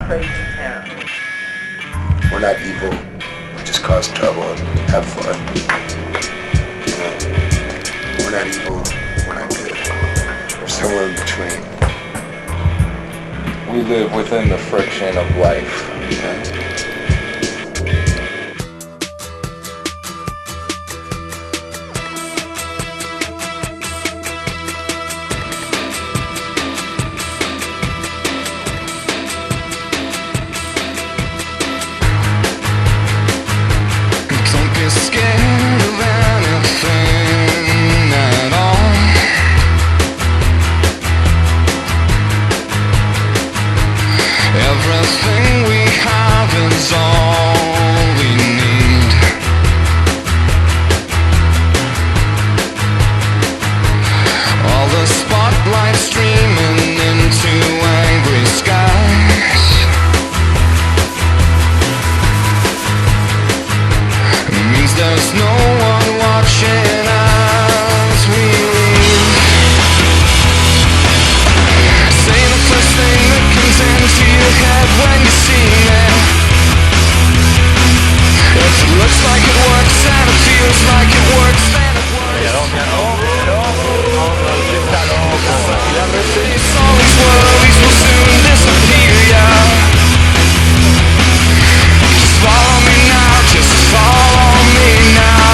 crazy town. We're not evil. We just cause trouble and have fun. You know, we're not evil. We're not good. We're somewhere in between. We live within the friction of life. Okay? Scared of anything at all. Everything we have is all we need. All the spotlights streaming into angry skies. There's no one watching as we leave. Say the first thing that comes into your head when you see me. If it looks like it works and it feels like it works, then it works. All these worries will soon disappear, yeah. Just follow me now, just follow me now.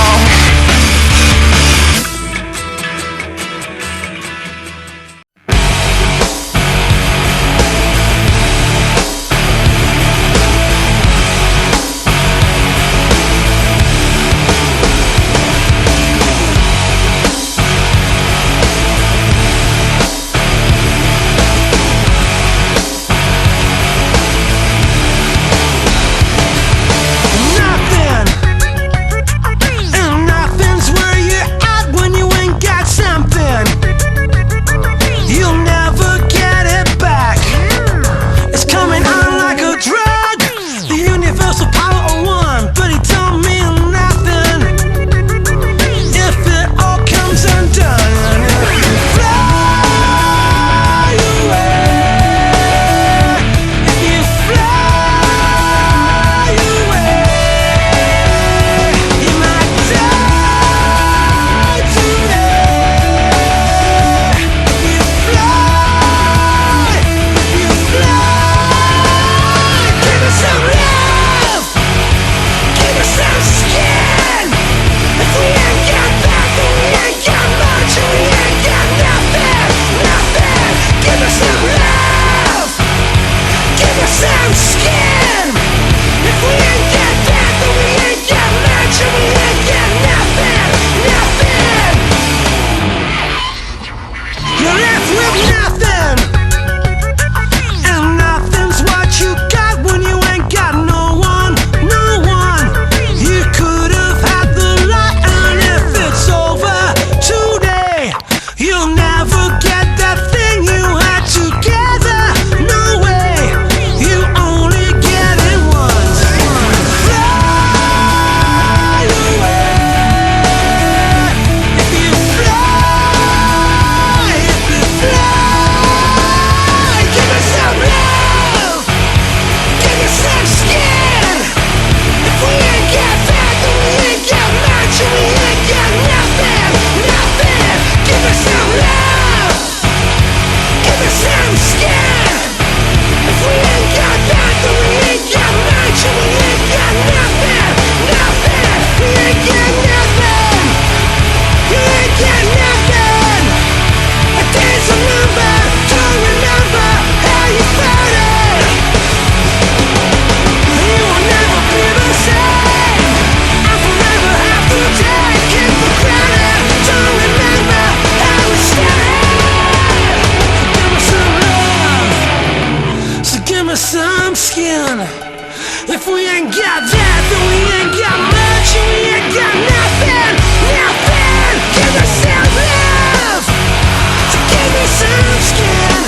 Some skin. If we ain't got that, then we ain't got much, and we ain't got nothing, nothing. Give me some love, so give me some skin.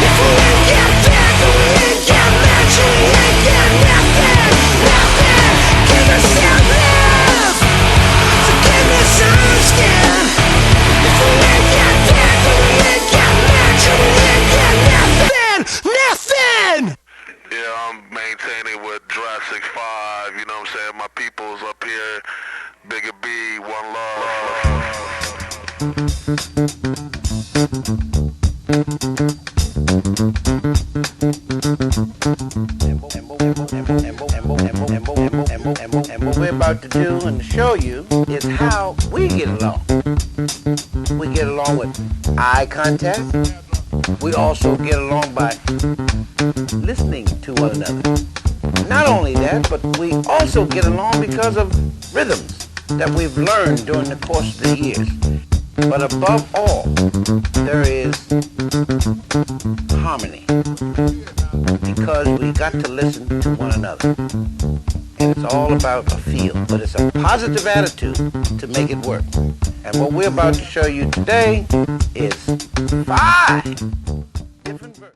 If we ain't got that, then we ain't got much, and we ain't got nothing, nothing. Give me some love, so give me some skin. If we ain't got that, then we ain't got much, and we ain't got nothing, nothing. Yeah. And what we're about to do and show you is how we get along. We get along with eye contact. We also get along by listening to one another. Not only that, but we also get along because of rhythms that we've learned during the course of the years. But above all, there is harmony, because we got to listen to one another. And it's all about a feel, but it's a positive attitude to make it work. And what we're about to show you today is 5 different versions.